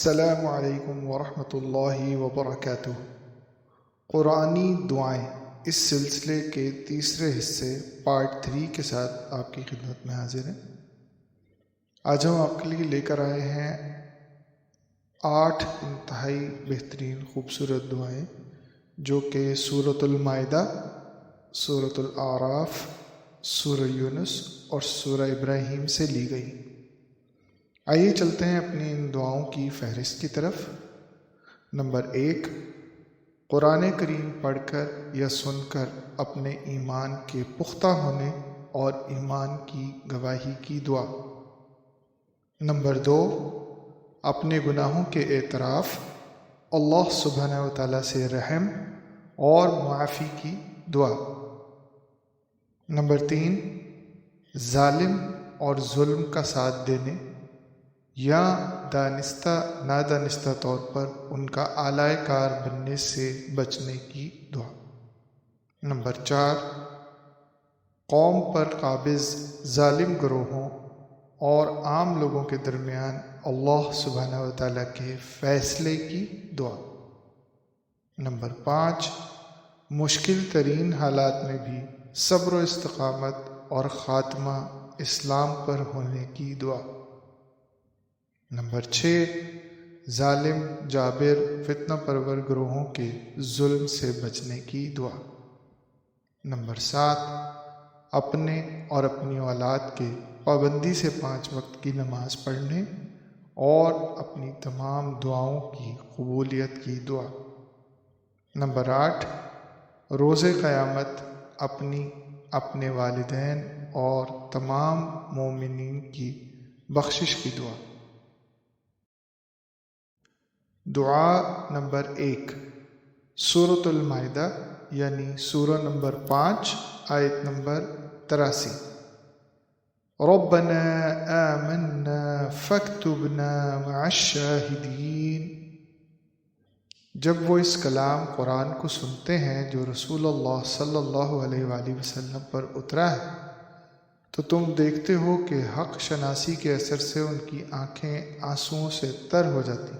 السلام علیکم ورحمۃ اللہ وبرکاتہ۔ قرآنی دعائیں اس سلسلے کے تیسرے حصے پارٹ 3 کے ساتھ آپ کی خدمت میں حاضر ہیں۔ آج ہم آپ کے لیے لے کر آئے ہیں 8 انتہائی بہترین خوبصورت دعائیں جو کہ سورۃ المائدہ، سورۃ الاعراف، سورہ یونس اور سورہ ابراہیم سے لی گئی۔ آئیے چلتے ہیں اپنی ان دعاؤں کی فہرست کی طرف۔ نمبر 1، قرآن کریم پڑھ کر یا سن کر اپنے ایمان کے پختہ ہونے اور ایمان کی گواہی کی دعا۔ نمبر 2، اپنے گناہوں کے اعتراف، اللہ سبحانہ و تعالیٰ سے رحم اور معافی کی دعا۔ نمبر 3، ظالم اور ظلم کا ساتھ دینے یا دانستہ نادانستہ طور پر ان کا اعلی کار بننے سے بچنے کی دعا۔ نمبر 4، قوم پر قابض ظالم گروہوں اور عام لوگوں کے درمیان اللہ سبحانہ و تعالیٰ کے فیصلے کی دعا۔ نمبر 5، مشکل ترین حالات میں بھی صبر و استقامت اور خاتمہ اسلام پر ہونے کی دعا۔ نمبر 6، ظالم جابر فتنہ پرور گروہوں کے ظلم سے بچنے کی دعا۔ نمبر 7، اپنے اور اپنی اولاد کے پابندی سے 5 وقت کی نماز پڑھنے اور اپنی تمام دعاؤں کی قبولیت کی دعا۔ نمبر 8، روز قیامت اپنے والدین اور تمام مومنین کی بخشش کی دعا۔ دعا نمبر 1، سورۃ المائدہ یعنی سورہ نمبر 5 آیت نمبر 83۔ ربنا آمنا فاکتبنا مع الشاہدین۔ جب وہ اس کلام قرآن کو سنتے ہیں جو رسول اللہ صلی اللہ علیہ وآلہ وسلم پر اترا ہے تو تم دیکھتے ہو کہ حق شناسی کے اثر سے ان کی آنکھیں آنسوؤں سے تر ہو جاتی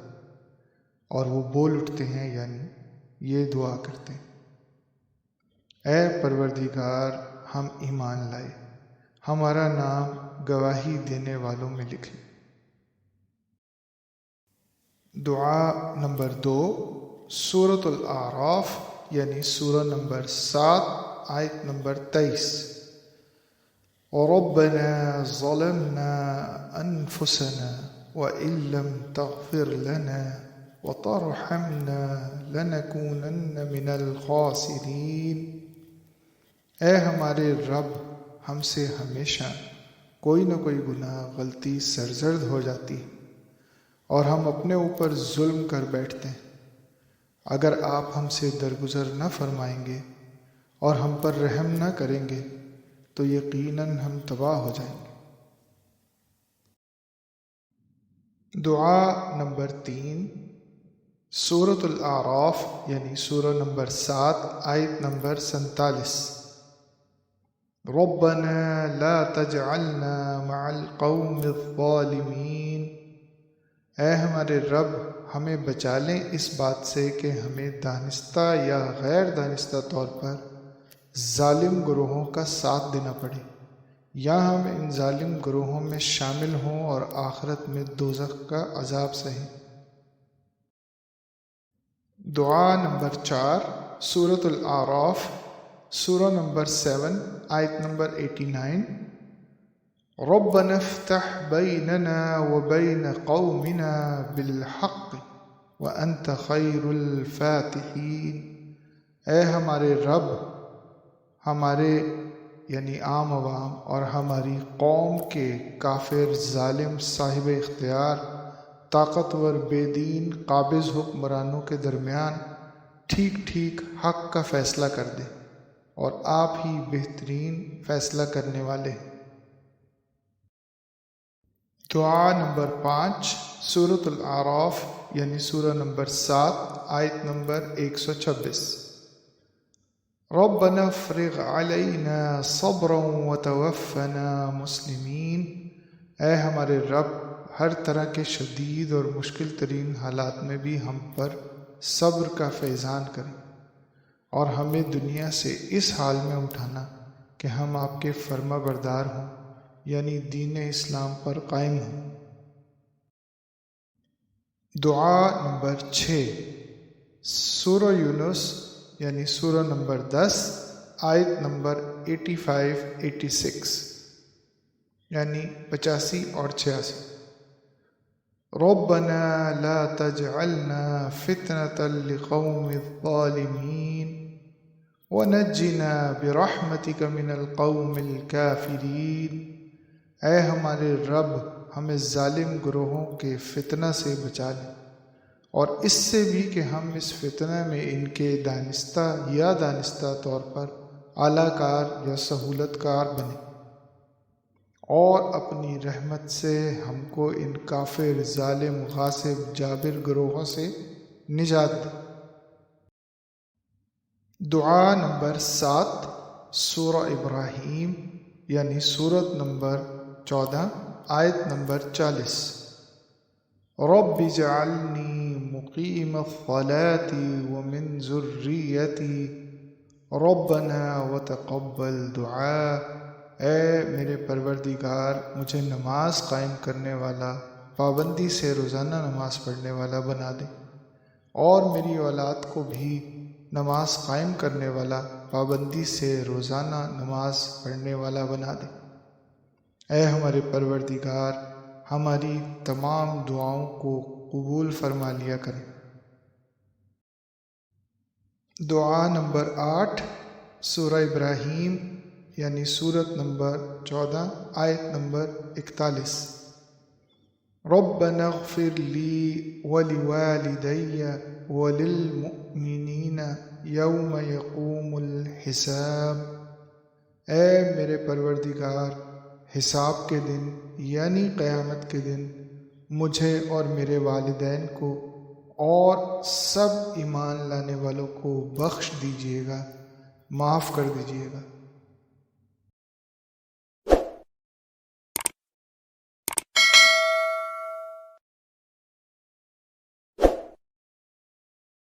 اور وہ بول اٹھتے ہیں، یعنی یہ دعا کرتے ہیں: اے پروردگار، ہم ایمان لائے، ہمارا نام گواہی دینے والوں میں لکھ لے۔ دعا نمبر 2، سورۃ الاعراف یعنی سورہ نمبر 7 آیت نمبر 23۔ ربنا ظلمنا انفسنا وان لم تغفر لنا وترحمنا لنکونن من الخاسرین۔ اے ہمارے رب، ہم سے ہمیشہ کوئی نہ کوئی گناہ غلطی سرزد ہو جاتی اور ہم اپنے اوپر ظلم کر بیٹھتے ہیں۔ اگر آپ ہم سے درگزر نہ فرمائیں گے اور ہم پر رحم نہ کریں گے تو یقیناً ہم تباہ ہو جائیں گے۔ دعا نمبر 3، سورۃ الاعراف یعنی سورہ نمبر 7 آیت نمبر 47۔ ربنا لا تجعلنا مع القوم الظالمین۔ اے ہمارے رب، ہمیں بچا لیں اس بات سے کہ ہمیں دانستہ یا غیر دانستہ طور پر ظالم گروہوں کا ساتھ دینا پڑے یا ہم ان ظالم گروہوں میں شامل ہوں اور آخرت میں دوزخ کا عذاب سہیں۔ دعا نمبر 4، سورۃ الاعراف سورہ نمبر 7 آیت نمبر 89۔ ربنا افتح بیننا وبین قومنا بالحق وانت خیر الفاتحین۔ اے ہمارے رب، ہمارے یعنی عام عوام اور ہماری قوم کے کافر ظالم صاحب اختیار طاقتور بے دین قابض حکمرانوں کے درمیان ٹھیک ٹھیک حق کا فیصلہ کر دے اور آپ ہی بہترین فیصلہ کرنے والے ہیں۔ دعا نمبر 5، سورۃ الاعراف یعنی سورہ نمبر 7 آیت نمبر 126۔ ربنا افرغ علینا صبرا وتوفنا مسلمین۔ اے ہمارے رب، ہر طرح کے شدید اور مشکل ترین حالات میں بھی ہم پر صبر کا فیضان کریں، اور ہمیں دنیا سے اس حال میں اٹھانا کہ ہم آپ کے فرما بردار ہوں، یعنی دین اسلام پر قائم ہوں۔ دعا نمبر 6، سورہ یونس یعنی سورہ نمبر 10 آیت نمبر 85-86 یعنی 85 اور 86۔ ربنا لا تجعلنا فتنة لقوم الظالمین ونجنا برحمتك من القوم الكافرین۔ اے ہمارے رب، ہمیں ظالم گروہوں کے فتنہ سے بچا لیں، اور اس سے بھی کہ ہم اس فتنہ میں ان کے دانستہ یا دانستہ طور پر اعلیٰ کار یا سہولت کار بنیں، اور اپنی رحمت سے ہم کو ان کافر، ظالم، غاصب، جابر گروہوں سے نجات دے۔ دعا نمبر 7، سورہ ابراہیم یعنی سورت نمبر 14 آیت نمبر 40۔ رب اجعلنی مقیم الصلاة ومن ذریتی ربنا وتقبل دعا۔ اے میرے پروردگار، مجھے نماز قائم کرنے والا، پابندی سے روزانہ نماز پڑھنے والا بنا دے، اور میری اولاد کو بھی نماز قائم کرنے والا، پابندی سے روزانہ نماز پڑھنے والا بنا دے۔ اے ہمارے پروردگار، ہماری تمام دعاؤں کو قبول فرما لیا کریں۔ دعا نمبر 8، سورہ ابراہیم یعنی سورت نمبر 14 آیت نمبر 41۔ ربنا اغفر لی ولوالدی وللمؤمنین یوم یقوم الحساب۔ اے میرے پروردگار، حساب کے دن یعنی قیامت کے دن مجھے اور میرے والدین کو اور سب ایمان لانے والوں کو بخش دیجیے گا، معاف کر دیجیے گا۔